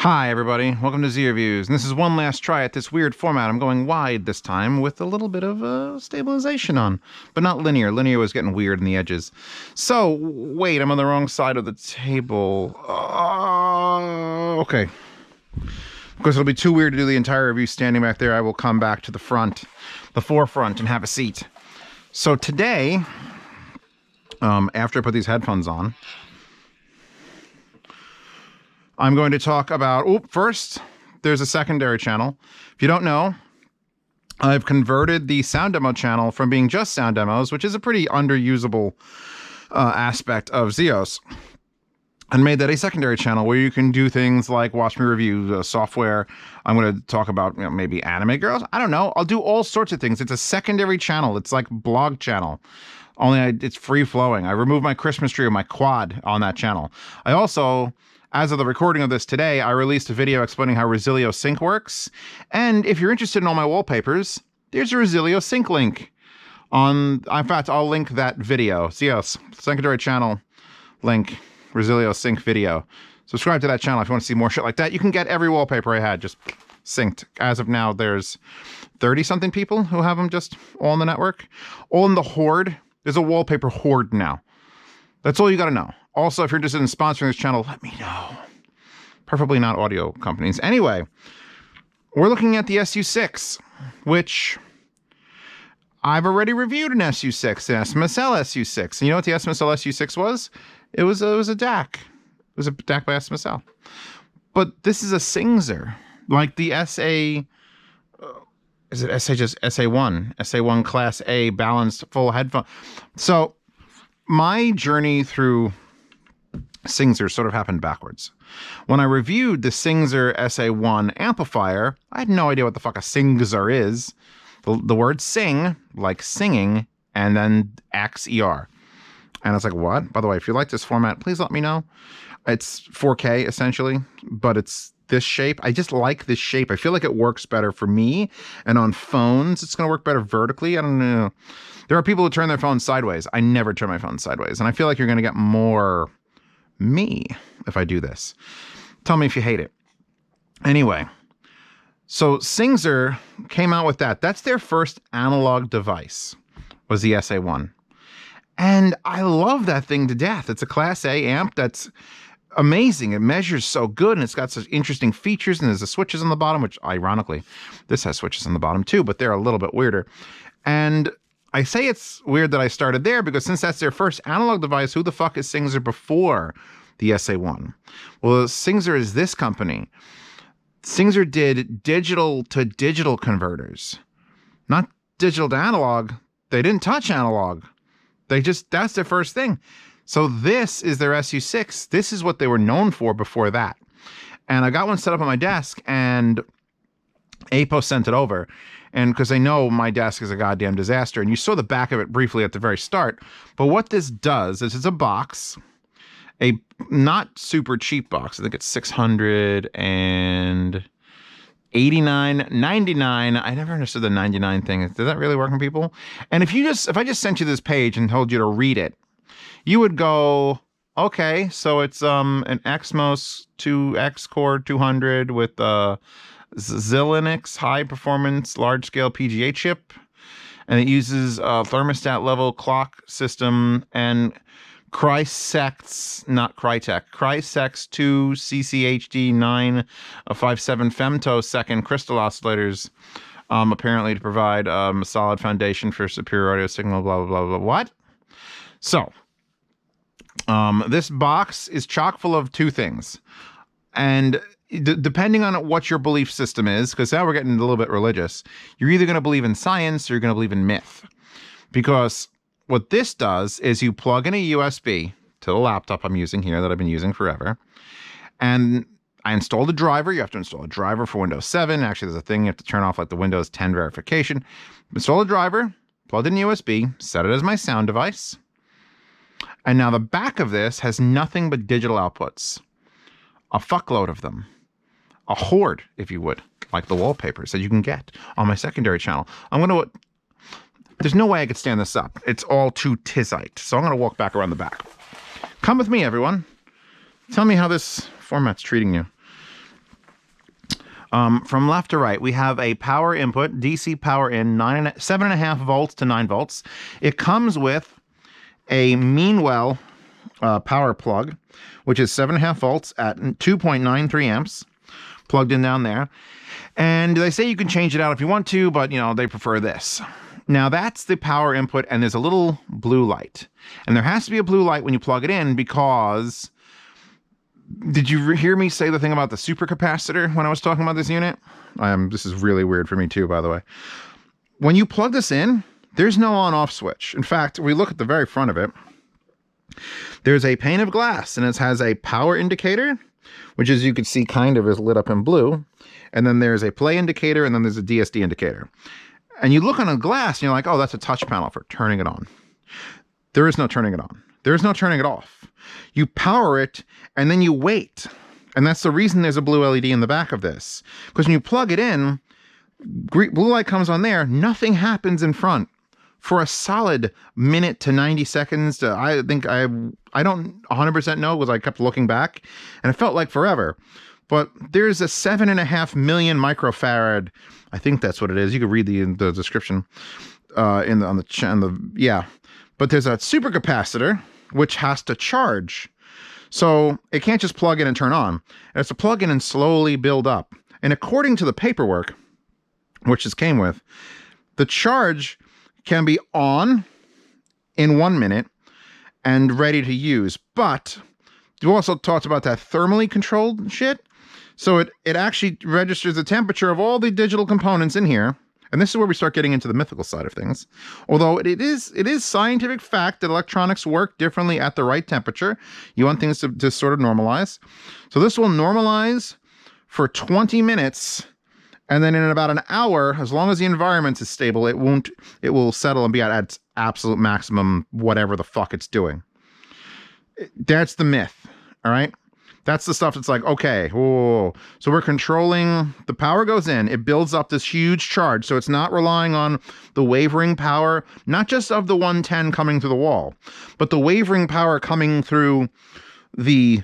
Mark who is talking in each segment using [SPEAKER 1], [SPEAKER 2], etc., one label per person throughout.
[SPEAKER 1] Hi everybody, welcome to Z Reviews, and this is one last try at this weird format. I'm going wide this time with a little bit of stabilization on, but not linear. Linear was getting weird in the edges. So, wait, I'm on the wrong side of the table. Okay. Because it'll be too weird to do the entire review standing back there, I will come back to the forefront, and have a seat. So today, after I put these headphones on, I'm going to talk about, first, there's a secondary channel. If you don't know, I've converted the sound demo channel from being just sound demos, which is a pretty underusable aspect of Zeos, and made that a secondary channel where you can do things like watch me review software. I'm going to talk about maybe anime girls. I don't know. I'll do all sorts of things. It's a secondary channel. It's like blog channel. Only it's free flowing. I removed my Christmas tree or my quad on that channel. I also, as of the recording of this today, I released a video explaining how Resilio Sync works. And if you're interested in all my wallpapers, there's a Resilio Sync link in fact, I'll link that video. Zeos, secondary channel link, Resilio Sync video. Subscribe to that channel if you want to see more shit like that. You can get every wallpaper I had just synced. As of now, there's 30-something people who have them just all in the network. All in the horde. There's a wallpaper horde now. That's all you got to know. Also, if you're interested in sponsoring this channel, let me know. Preferably not audio companies. Anyway, we're looking at the SU-6, which I've already reviewed an SU-6, an SMSL SU-6. And you know what the SMSL SU-6 was? It was a DAC. It was a DAC by SMSL. But this is a SingXer, like the SA... is it SA just SA1? SA1 Class A balanced full headphone. So my journey through SingXer sort of happened backwards. When I reviewed the SingXer SA1 amplifier, I had no idea what the fuck a SingXer is. The word sing, like singing, and then XER. And I was like, what? By the way, if you like this format, please let me know. It's 4K, essentially, but it's this shape. I just like this shape. I feel like it works better for me, and on phones, it's going to work better vertically. I don't know. There are people who turn their phones sideways. I never turn my phone sideways, and I feel like you're going to get more me if I do this. Tell me if you hate it. Anyway, so SingXer came out with that. That's their first analog device, was the SA1. And I love that thing to death. It's a Class A amp that's amazing. It measures so good, and it's got such interesting features, and there's the switches on the bottom, which ironically, this has switches on the bottom too, but they're a little bit weirder. And I say it's weird that I started there because since that's their first analog device, who the fuck is SingXer before the SA1? Well, SingXer is this company. SingXer did digital-to-digital converters, not digital to analog. They didn't touch analog. That's their first thing. So this is their SU-6. This is what they were known for before that. And I got one set up on my desk, and APO sent it over. And because they know my desk is a goddamn disaster. And you saw the back of it briefly at the very start. But what this does is it's a box, a not super cheap box. I think it's $689.99. I never understood the 99 thing. Does that really work on people? And if I just sent you this page and told you to read it, you would go, okay, so it's an Exmos 2X Core 200 with Xilinx high performance large scale PGA chip, and it uses a thermostat level clock system and Crysex 2 CCHD 957 femtosecond crystal oscillators, apparently to provide a solid foundation for superior audio signal, blah, blah, blah, blah. What? So, this box is chock full of two things. And depending on what your belief system is, because now we're getting a little bit religious, you're either going to believe in science or you're going to believe in myth. Because what this does is you plug in a USB to the laptop I'm using here that I've been using forever. And I installed a driver. You have to install a driver for Windows 7. Actually, there's a thing you have to turn off, like the Windows 10 verification. Install a driver, plugged in USB, set it as my sound device. And now the back of this has nothing but digital outputs. A fuckload of them. A horde, if you would, like the wallpapers that you can get on my secondary channel. There's no way I could stand this up. It's all too tizite. So I'm going to walk back around the back. Come with me, everyone. Tell me how this format's treating you. From left to right, we have a power input, DC power in 7.5 volts to 9 volts. It comes with a Meanwell power plug, which is 7.5 volts at 2.93 amps, plugged in down there. And they say you can change it out if you want to, but you know, they prefer this. Now that's the power input, and there's a little blue light. And there has to be a blue light when you plug it in because... Did you hear me say the thing about the supercapacitor when I was talking about this unit? This is really weird for me too, by the way. When you plug this in, there's no on-off switch. In fact, we look at the very front of it. There's a pane of glass, and it has a power indicator, which as you can see kind of is lit up in blue. And then there's a play indicator, and then there's a DSD indicator. And you look on a glass, and you're like, oh, that's a touch panel for turning it on. There is no turning it on. There is no turning it off. You power it, and then you wait. And that's the reason there's a blue LED in the back of this. Because when you plug it in, blue light comes on there, nothing happens in front for a solid minute to 90 seconds. I think I don't 100% know because I kept looking back, and it felt like forever. But there's a 7.5 million microfarad. I think that's what it is. You can read the description on the channel. Yeah. But there's a supercapacitor, which has to charge. So it can't just plug in and turn on. It has to plug in and slowly build up. And according to the paperwork, which this came with, the charge can be on in 1 minute and ready to use. But you also talked about that thermally controlled shit. So it actually registers the temperature of all the digital components in here. And this is where we start getting into the mythical side of things. Although it is scientific fact that electronics work differently at the right temperature. You want things to sort of normalize. So this will normalize for 20 minutes. And then in about an hour, as long as the environment is stable, it will settle and be at its absolute maximum, whatever the fuck it's doing. That's the myth. All right. That's the stuff that's like, okay, whoa. So we're controlling, the power goes in, it builds up this huge charge. So it's not relying on the wavering power, not just of the 110 coming through the wall, but the wavering power coming through the,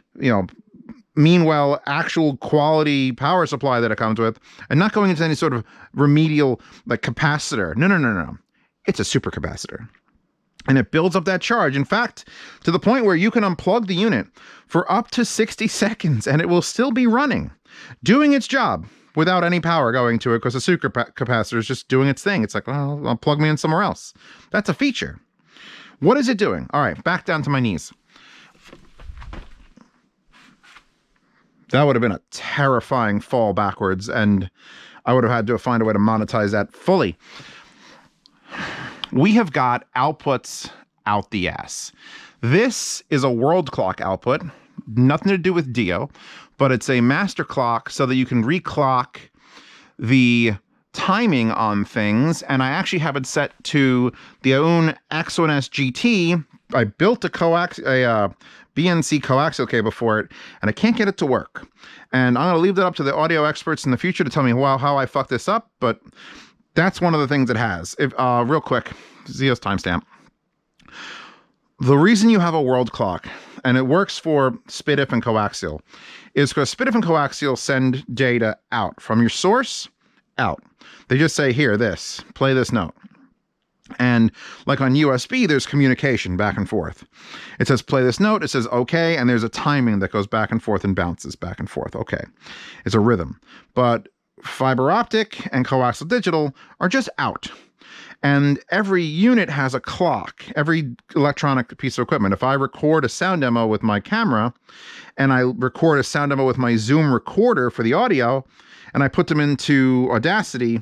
[SPEAKER 1] Meanwell, actual quality power supply that it comes with, and not going into any sort of remedial like capacitor. No. It's a supercapacitor. And it builds up that charge. In fact, to the point where you can unplug the unit for up to 60 seconds and it will still be running, doing its job without any power going to it because the supercapacitor is just doing its thing. It's like, well, I'll plug me in somewhere else. That's a feature. What is it doing? All right, back down to my knees. That would have been a terrifying fall backwards, and I would have had to find a way to monetize that fully. We have got outputs out the ass. This is a world clock output, nothing to do with Dio, but it's a master clock so that you can reclock the timing on things. And I actually have it set to the own X1S GT. I built a BNC coaxial cable for it, and I can't get it to work. And I'm going to leave that up to the audio experts in the future to tell me how I fucked this up, but that's one of the things it has. Real quick, Zeo's timestamp. The reason you have a world clock, and it works for SPDIF and coaxial, is because SPDIF and coaxial send data out from your source out. They just say, here, play this note. And like on USB, there's communication back and forth. It says play this note, it says okay, and there's a timing that goes back and forth and bounces back and forth. Okay, it's a rhythm. But fiber optic and coaxial digital are just out. And every unit has a clock, every electronic piece of equipment. If I record a sound demo with my camera and I record a sound demo with my Zoom recorder for the audio, and I put them into Audacity,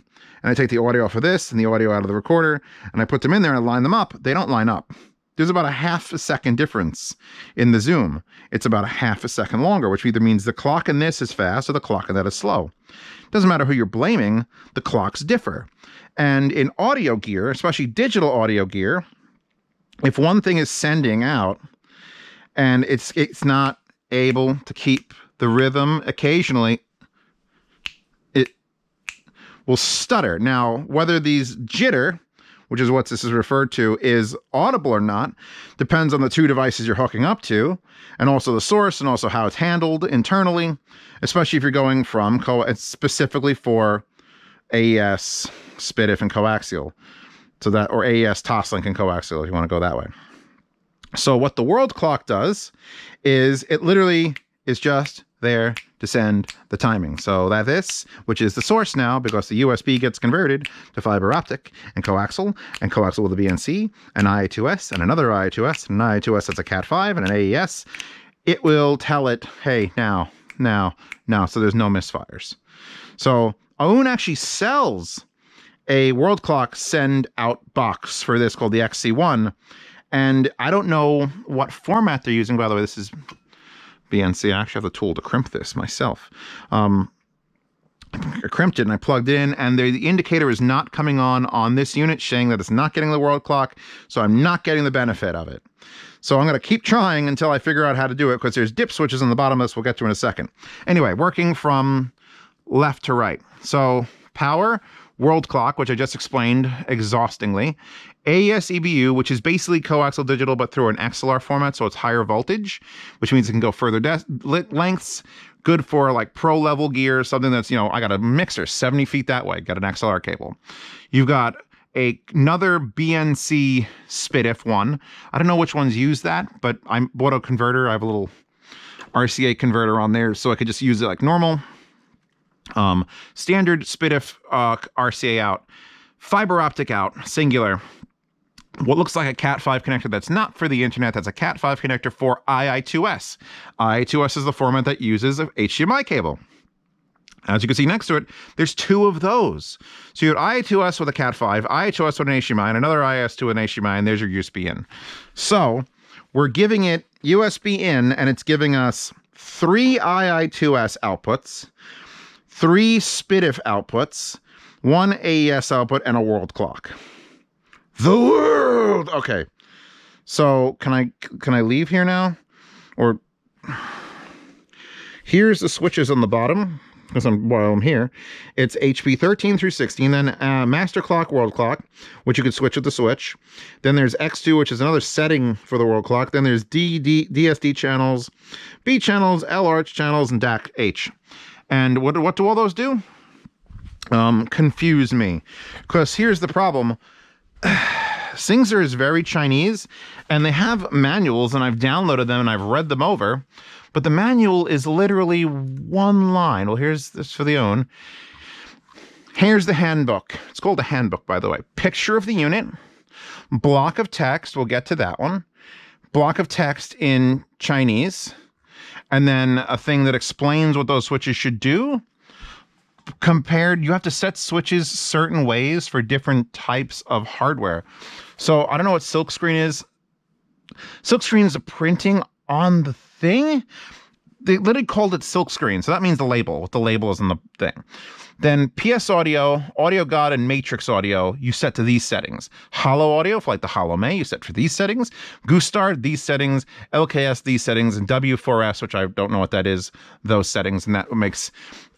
[SPEAKER 1] and I take the audio for this and the audio out of the recorder, and I put them in there and I line them up, they don't line up. There's about a half a second difference in the Zoom. It's about a half a second longer, which either means the clock in this is fast or the clock in that is slow. Doesn't matter who you're blaming, the clocks differ. And in audio gear, especially digital audio gear, if one thing is sending out and it's not able to keep the rhythm, occasionally it will stutter. Now, whether these jitter, which is what this is referred to, is audible or not depends on the two devices you're hooking up to, and also the source, and also how it's handled internally, especially if you're going from it's specifically for AES, SPDIF, and coaxial. So that, or AES, Toslink, and coaxial, if you want to go that way. So what the world clock does is it literally is just there to send the timing. So that this, which is the source now, because the USB gets converted to fiber optic and coaxial with a BNC, an IA2S, and another IA2S, and an IA2S that's a Cat5, and an AES, it will tell it, hey, now, so there's no misfires. So Aoun actually sells a world clock send out box for this called the XC1. And I don't know what format they're using. By the way, this is BNC. I actually have the tool to crimp this myself. I crimped it and I plugged it in, and the indicator is not coming on this unit, saying that it's not getting the world clock. So I'm not getting the benefit of it. So I'm going to keep trying until I figure out how to do it, because there's dip switches on the bottom of this we'll get to in a second. Anyway, working from left to right. So power, world clock, which I just explained exhaustingly. AES EBU, which is basically coaxial digital, but through an XLR format, so it's higher voltage, which means it can go further lengths. Good for like pro level gear, something that's, I got a mixer 70 feet that way, got an XLR cable. You've got another BNC SPDIF one. I don't know which ones use that, but I bought a converter. I have a little RCA converter on there, so I could just use it like normal. Standard SPDIF RCA out, fiber optic out, singular. What looks like a Cat5 connector that's not for the internet, that's a Cat5 connector for II2S. II2S is the format that uses an HDMI cable. As you can see next to it, there's two of those. So you have II2S with a Cat5, II2S with an HDMI, and another IS2 with an HDMI, and there's your USB in. So we're giving it USB in, and it's giving us 3 II2S outputs, 3 SPDIF outputs, 1 AES output, and a world clock. The world! Okay. So can I leave here now? Or here's the switches on the bottom, because while I'm here. It's HP 13 through 16, then master clock, world clock, which you could switch with the switch. Then there's X2, which is another setting for the world clock. Then there's DSD channels, B channels, LR channels, and DAC H. And what do all those do? Confuse me. Because here's the problem. SingXer is very Chinese, and they have manuals, and I've downloaded them and I've read them over, but the manual is literally one line. Well, here's this for the own. Here's the handbook. It's called a handbook, by the way. Picture of the unit, block of text, we'll get to that one, block of text in Chinese, and then a thing that explains what those switches should do. You have to set switches certain ways for different types of hardware. So I don't know what silkscreen is. Silkscreen is a printing on the thing. They literally called it silkscreen, so that means the label. What the label is in the thing. Then PS Audio, Audio God, and Matrix Audio, you set to these settings. Hollow Audio, for like the Hollow May, you set for these settings. Goostar, these settings. LKS, these settings. And W4S, which I don't know what that is, those settings. And that makes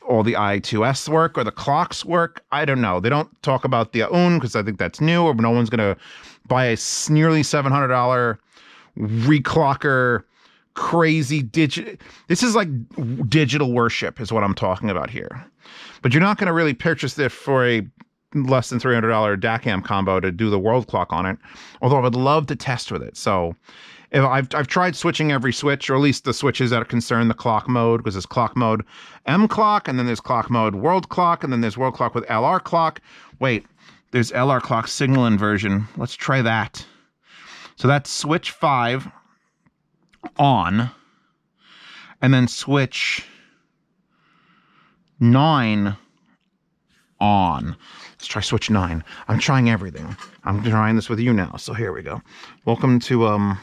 [SPEAKER 1] all the I2S work or the clocks work. I don't know. They don't talk about the Aoun because I think that's new, or no one's going to buy a nearly $700 reclocker crazy digital. This is like digital worship is what I'm talking about here. But you're not going to really purchase this for a less than $300 DAC-AM combo to do the world clock on it. Although I would love to test with it. So if I've tried switching every switch, or at least the switches that concern the clock mode, because there's clock mode M clock, and then there's clock mode world clock, and then there's world clock with LR clock. Wait, there's LR clock signal inversion. Let's try that. So that's switch 5 on, and then switch 9 on. Let's try switch 9. I'm trying everything. I'm trying this with you now. So here we go. Welcome to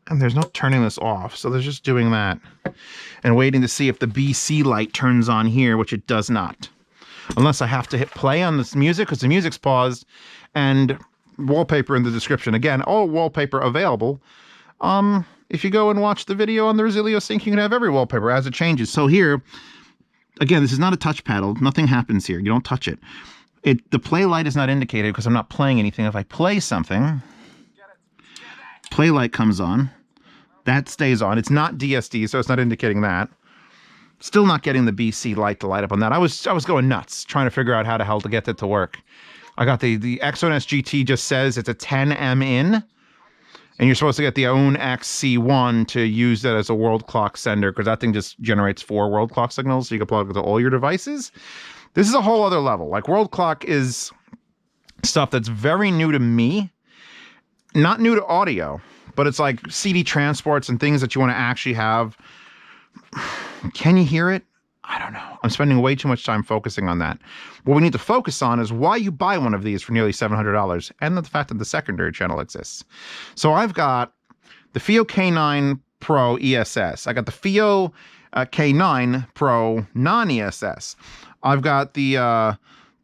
[SPEAKER 1] and there's no turning this off, so they're just doing that and waiting to see if the BC light turns on here, which it does not, unless I have to hit play on this music because the music's paused. And wallpaper in the description. Again, all wallpaper available. If you go and watch the video on the Resilio Sync, you can have every wallpaper as it changes. So here, again, this is not a touch paddle. Nothing happens here. You don't touch it. The play light is not indicated because I'm not playing anything. If I play something, play light comes on. That stays on. It's not DSD, so it's not indicating that. Still not getting the BC light to light up on that. I was going nuts trying to figure out how the hell to get that to work. I got the Exonus GT just says it's a 10M in, and you're supposed to get the own XC1 to use that as a world clock sender because that thing just generates 4 world clock signals so you can plug it to all your devices. This is a whole other level. Like world clock is stuff that's very new to me, not new to audio, but it's like CD transports and things that you want to actually have. Can you hear it? I don't know. I'm spending way too much time focusing on that. What we need to focus on is why you buy one of these for nearly $700 and the fact that the secondary channel exists. So I've got the FIO K9 Pro ESS. I got the FIO K9 Pro non-ESS. I've got the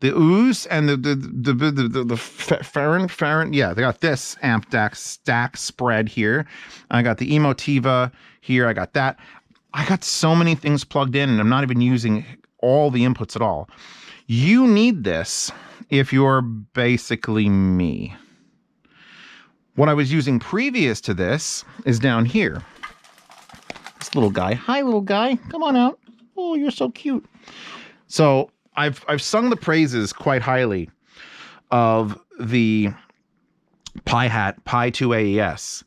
[SPEAKER 1] Ooze and the Farron. Yeah, they got this amp stack spread here. I got the Emotiva here. I got that. I got so many things plugged in and I'm not even using all the inputs at all. You need this if you're basically me. What I was using previous to this is down here. This little guy. Hi, little guy. Come on out. Oh, you're so cute. So I've sung the praises quite highly of the Pi-Hat Pi 2 AES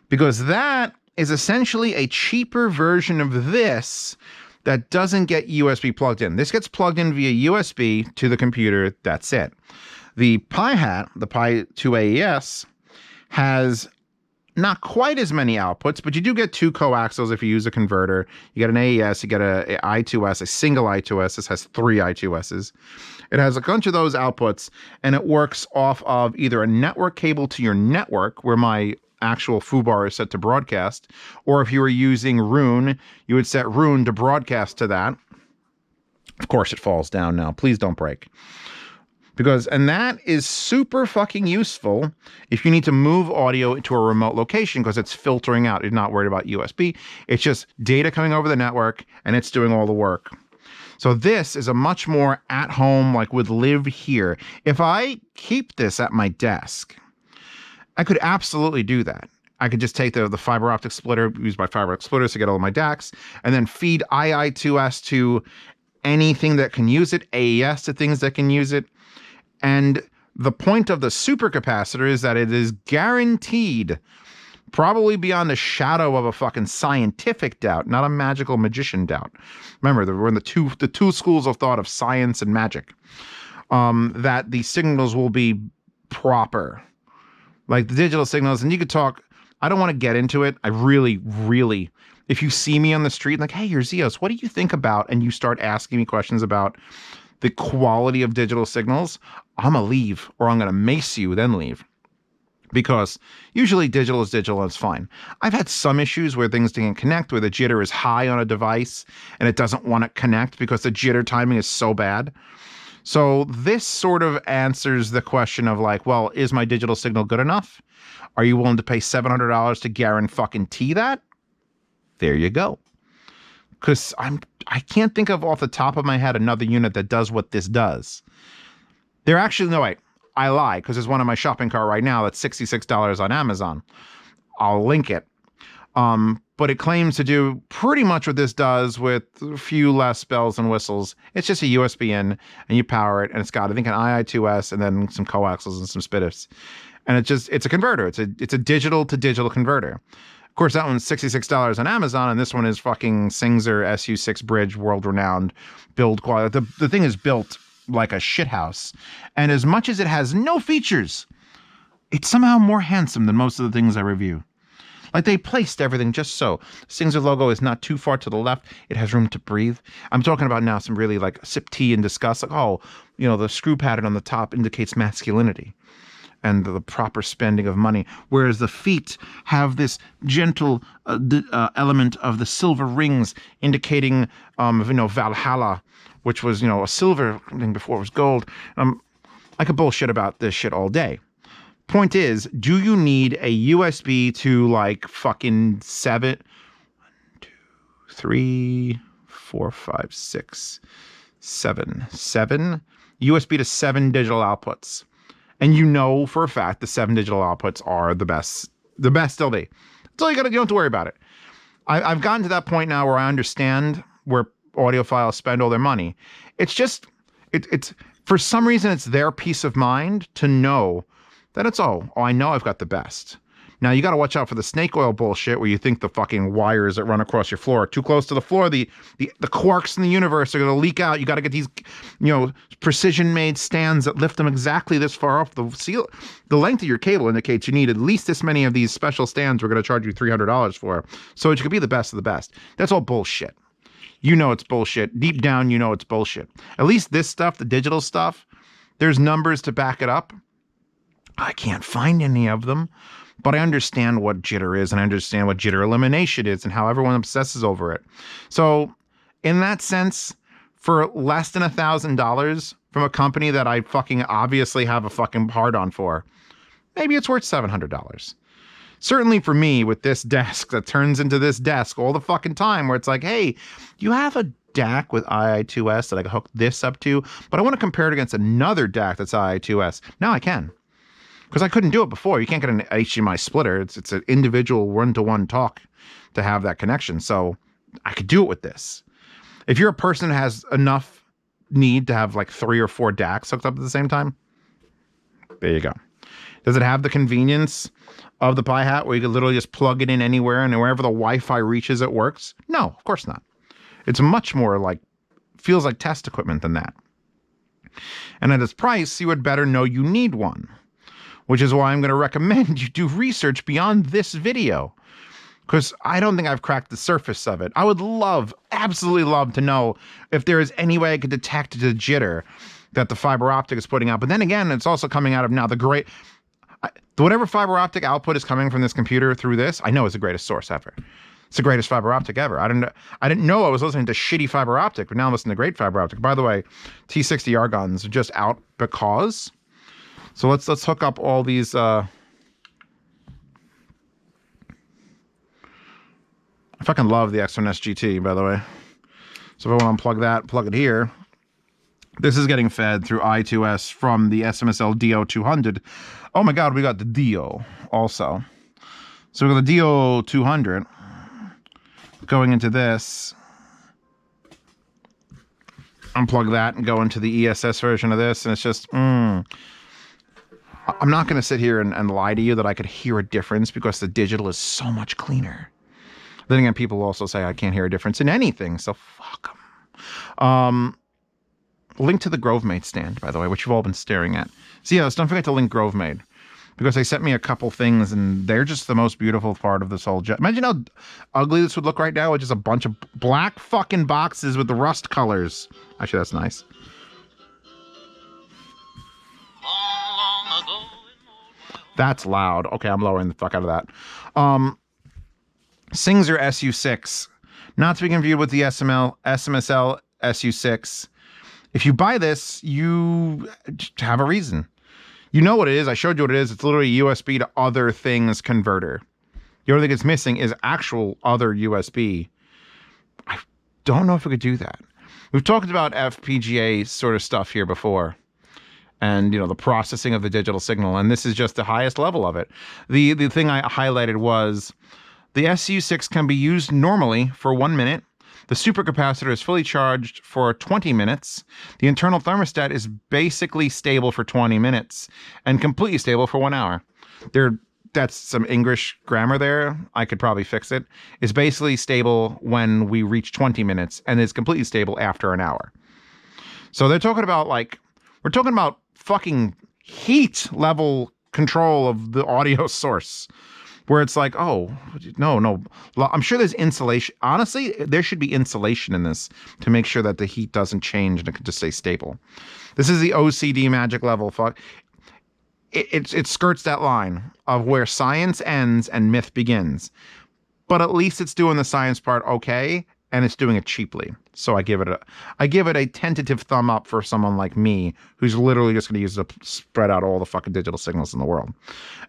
[SPEAKER 1] because that is essentially a cheaper version of this that doesn't get USB plugged in. This gets plugged in via USB to the computer. That's it. The Pi-Hat, the Pi 2 AES, has not quite as many outputs, but you do get 2 coaxials if you use a converter. You get an AES, you get a I2S, a single I2S. This has 3 I2Ss. It has a bunch of those outputs, and it works off of either a network cable to your network, where my actual foobar is set to broadcast, or if you were using Rune, you would set Rune to broadcast to that. Of course, it falls down now. Please don't break. And that is super fucking useful if you need to move audio into a remote location because it's filtering out. You're not worried about USB. It's just data coming over the network and it's doing all the work. So this is a much more at home, like would live here. If I keep this at my desk, I could absolutely do that. I could just take the fiber optic splitter, use my fiber optic splitters to get all of my DACs, and then feed II2S to anything that can use it, AES to things that can use it. And the point of the supercapacitor is that it is guaranteed, probably beyond the shadow of a fucking scientific doubt, not a magical magician doubt. Remember, we're in the two schools of thought of science and magic, that the signals will be proper. Like the digital signals, and you could talk, I don't want to get into it. I really, if you see me on the street, like, hey, you're Zeos, what do you think about? And you start asking me questions about the quality of digital signals, I'm going to leave, or I'm going to mace you, then leave. Because usually digital is digital and it's fine. I've had some issues where things didn't connect, where the jitter is high on a device and it doesn't want to connect because the jitter timing is so bad. So this sort of answers the question of like, well, is my digital signal good enough? Are you willing to pay $700 to guarantee that? There you go. Because I can't think of off the top of my head another unit that does what this does. They're actually, no, wait, I lie, because there's one in my shopping cart right now that's $66 on Amazon. I'll link it. But it claims to do pretty much what this does with a few less bells and whistles. It's just a USB in, and you power it, and it's got, I think, an II2S and then some coaxials and some SPDIFs. And it's a converter. It's a digital to digital converter. Of course, that one's $66 on Amazon, and this one is fucking SingXer SU-6 bridge, world-renowned build quality. The thing is built like a shithouse. And as much as it has no features, it's somehow more handsome than most of the things I review. Like they placed everything just so. SingXer logo is not too far to the left. It has room to breathe. I'm talking about now some really like sip tea and discuss. Like, oh, you know, the screw pattern on the top indicates masculinity and the proper spending of money. Whereas the feet have this gentle element of the silver rings indicating, Valhalla, which was, a silver thing before it was gold. I could bullshit about this shit all day. Point is, do you need a USB to like fucking 7, 1, 2, 3, 4, 5, 6, 7 USB to 7 digital outputs. And you know for a fact the 7 digital outputs are the best they'll be. That's all you don't have to worry about it. I've gotten to that point now where I understand where audiophiles spend all their money. It's just, it's for some reason, it's their peace of mind to know that it's, I know I've got the best. Now, you got to watch out for the snake oil bullshit where you think the fucking wires that run across your floor are too close to the floor. The quarks in the universe are going to leak out. You got to get these, precision-made stands that lift them exactly this far off the seal. The length of your cable indicates you need at least this many of these special stands we're going to charge you $300 for, so it could be the best of the best. That's all bullshit. You know it's bullshit. Deep down, you know it's bullshit. At least this stuff, the digital stuff, there's numbers to back it up. I can't find any of them. But I understand what jitter is, and I understand what jitter elimination is, and how everyone obsesses over it. So, in that sense, for less than $1,000 from a company that I fucking obviously have a fucking hard-on for, maybe it's worth $700. Certainly for me, with this desk that turns into this desk all the fucking time, where it's like, hey, you have a DAC with II2S that I can hook this up to, but I want to compare it against another DAC that's II2S. Now I can. Because I couldn't do it before. You can't get an HDMI splitter. It's an individual one-to-one talk to have that connection. So I could do it with this. If you're a person who has enough need to have like 3 or 4 DACs hooked up at the same time, there you go. Does it have the convenience of the Pi Hat where you can literally just plug it in anywhere and wherever the Wi-Fi reaches it works? No, of course not. It's much more like, feels like test equipment than that. And at its price, you would better know you need one. Which is why I'm going to recommend you do research beyond this video. Because I don't think I've cracked the surface of it. I would absolutely love to know if there is any way I could detect the jitter that the fiber optic is putting out. But then again, it's also coming out of now whatever fiber optic output is coming from this computer through this, I know is the greatest source ever. It's the greatest fiber optic ever. I didn't know I was listening to shitty fiber optic, but now I'm listening to great fiber optic. By the way, T60 argons are just out because... So let's hook up all these. I fucking love the X1S GT, by the way. So if I want to unplug that, plug it here. This is getting fed through I2S from the SMSL DO200. Oh my God, we got the DO also. So we got the DO200 going into this. Unplug that and go into the ESS version of this, and it's just. I'm not going to sit here and lie to you that I could hear a difference because the digital is so much cleaner. Then again, people also say I can't hear a difference in anything, so fuck them. Link to the Grovemate stand, by the way, which you've all been staring at. So yes, don't forget to link Grovemate, because they sent me a couple things, and they're just the most beautiful part of this whole jet. Imagine how ugly this would look right now with just a bunch of black fucking boxes with the rust colors. Actually, that's nice. That's loud. Okay, I'm lowering the fuck out of that. SingXer SU-6. Not to be confused with the SMSL SU-6. If you buy this, you have a reason. You know what it is. I showed you what it is. It's literally a USB to other things converter. The only thing it's missing is actual other USB. I don't know if we could do that. We've talked about FPGA sort of stuff here before. And, the processing of the digital signal. And this is just the highest level of it. The thing I highlighted was the SU-6 can be used normally for 1 minute. The supercapacitor is fully charged for 20 minutes. The internal thermostat is basically stable for 20 minutes and completely stable for 1 hour. That's some English grammar there. I could probably fix it. It's basically stable when we reach 20 minutes and it's completely stable after an hour. So they're talking about we're talking about fucking heat level control of the audio source, where it's like, oh, no. I'm sure there's insulation. Honestly, there should be insulation in this to make sure that the heat doesn't change and it can just stay stable. This is the OCD magic level. It skirts that line of where science ends and myth begins. But at least it's doing the science part okay, and it's doing it cheaply. So I give it a tentative thumb up for someone like me who's literally just going to use it to spread out all the fucking digital signals in the world.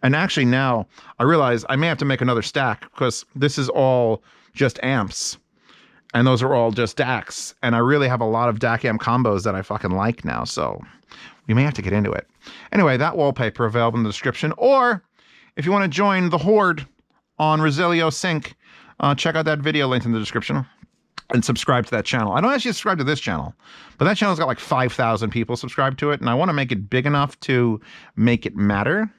[SPEAKER 1] And actually now I realize I may have to make another stack because this is all just amps. And those are all just DACs. And I really have a lot of DAC amp combos that I fucking like now. So we may have to get into it. Anyway, that wallpaper available in the description. Or if you want to join the horde on Resilio Sync, check out that video linked in the description and subscribe to that channel. I don't actually subscribe to this channel, but that channel's got like 5,000 people subscribed to it. And I want to make it big enough to make it matter.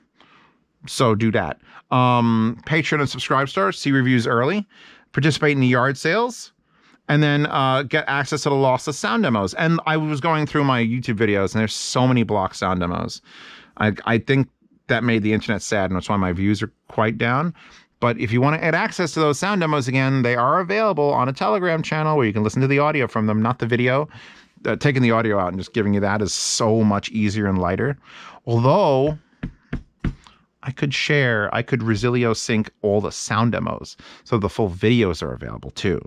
[SPEAKER 1] So do that. Patreon and Subscribe Star, see reviews early, participate in the yard sales, and then get access to the lossless sound demos. And I was going through my YouTube videos, and there's so many block sound demos. I think that made the internet sad, and that's why my views are quite down. But if you want to add access to those sound demos again, they are available on a Telegram channel where you can listen to the audio from them, not the video. Taking the audio out and just giving you that is so much easier and lighter. Although I could Resilio sync all the sound demos so the full videos are available too.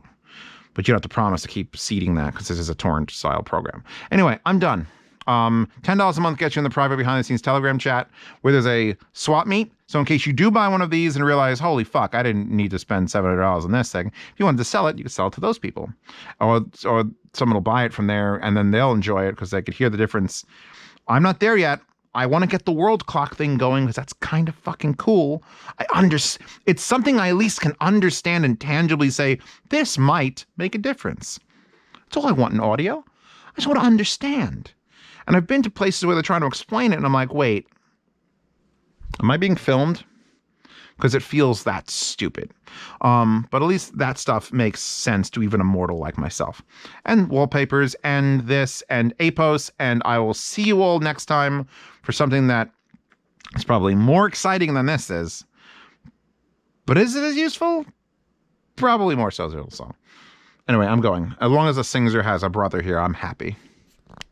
[SPEAKER 1] But you don't have to promise to keep seeding that because this is a torrent style program. Anyway, I'm done. $10 a month gets you in the private behind the scenes Telegram chat where there's a swap meet. So in case you do buy one of these and realize, holy fuck, I didn't need to spend $700 on this thing. If you wanted to sell it, you can sell it to those people. Or someone will buy it from there and then they'll enjoy it because they could hear the difference. I'm not there yet. I want to get the world clock thing going because that's kind of fucking cool. It's something I at least can understand and tangibly say, this might make a difference. That's all I want in audio. I just want to understand. And I've been to places where they're trying to explain it and I'm like, wait, am I being filmed? Because it feels that stupid. But at least that stuff makes sense to even a mortal like myself. And wallpapers and this and APOS. And I will see you all next time for something that is probably more exciting than this is. But is it as useful? Probably more so. So anyway, I'm going. As long as the SingXer has a brother here, I'm happy.